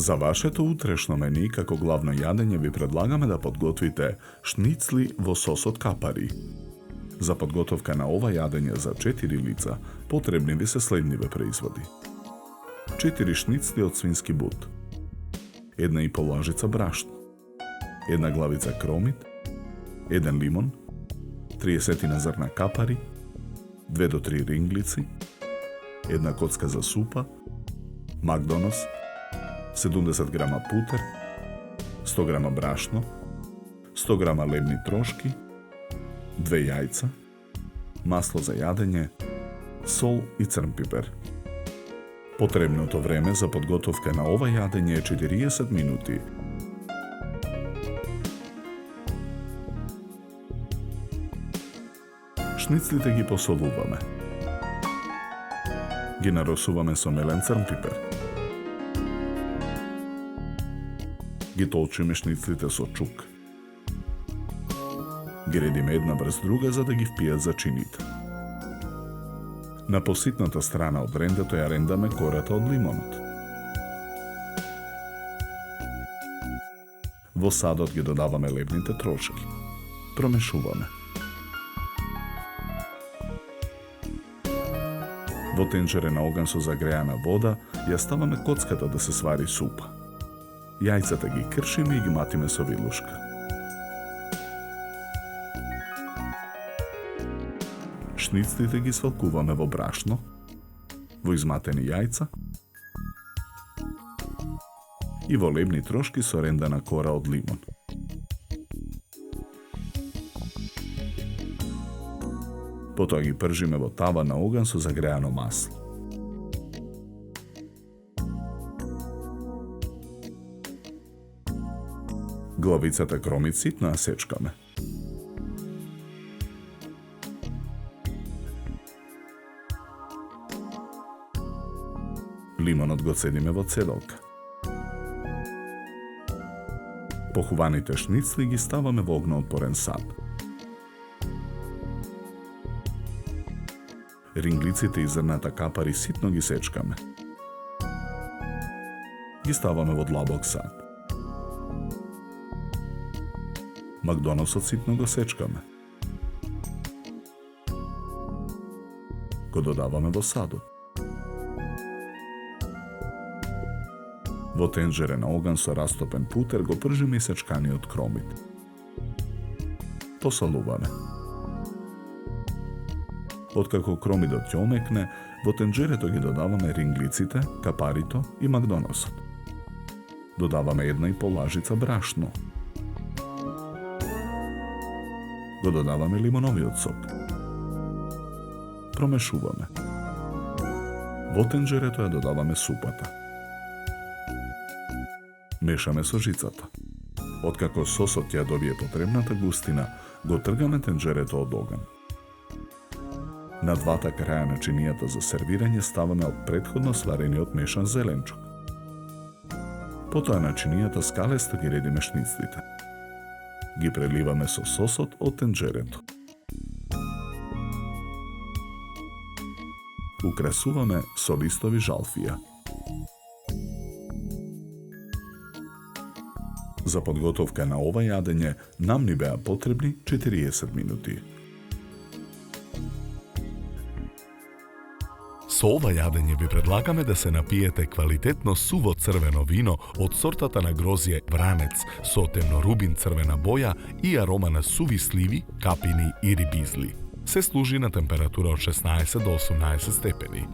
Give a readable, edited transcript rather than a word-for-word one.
Za vašето утрешно мени како главно јадење ви предлагаме да подготвите шницли во сос од капари. За подготовка на ова јадење за 4 лица потребни ви се следниве производи. 4 шницли од свински бут, 1,5 лажица брашно, 1 главица кромит, 1 лимон, 30 зрна капари, 2 до 3 ринглици, 1 коцка за супа, макдонос, 70 грама путер, 100 грама брашно, 100 грама лебни трошки, 2 јајца, масло за јадење, сол и црн пипер. Потребното време за подготовка на ова јадење е 40 минути. Шницлите ги посолуваме. Ги наросуваме со мелен црн пипер. Ги толчиме шницлите со чук. Ги редиме една врз друга за да ги впијат зачините. На поситната страна од рендето ја рендаме кората од лимонот. Во садот ги додаваме лебните трошки. Промешуваме. Во тенџере на оган со загреана вода ја ставаме коцката да се свари супа. Јајцата ги кршиме и ги матиме со вилушка. Шницлите ги свалкуваме во брашно, во изматени јајца и во лебни трошки со рендана кора од лимон. Потоа ги пржиме во тава на оган со загреано масло. Главицата кромит ситно ја сечкаме. Лимонот го цедиме во цедалка. Похуваните шницли ги ставаме во огноотпорен сад. Ринглиците и зрната капари ситно ги сечкаме. Ги ставаме во длабок сад. Макдоносот ситно го сечкаме. Го додаваме во садот. Во тенџере на оган со растопен путер го пржиме и сечканиот кромит. Посолуваме. Откако кромидот ќе омекне, во тенџерето ги додаваме ринглиците, капарито и макдоносот. Додаваме 1,5 лажица брашно. Го додаваме лимоновиот сок. Промешуваме. Во тенџерето ја додаваме супата. Мешаме со жицата. Откако сосот ја добие потребната густина, го тргаме тенџерето од оган. На двата краја на чинијата за сервирање ставаме од претходно сварениот мешан зеленчук. Потоа на чинијата скалесто ги редиме шницлите. Ги преливаме со сосот од тенџерето. Украсуваме со листови жалфија. За подготовка на ова јадење нам ни беа потребни 40 минути. Со ова јадење ви предлагаме да се напиете квалитетно суво црвено вино од сортата на грозје Вранец со темнорубин црвена боја и арома на суви сливи, капини и рибизли. Се служи на температура од 16 до 18 степени.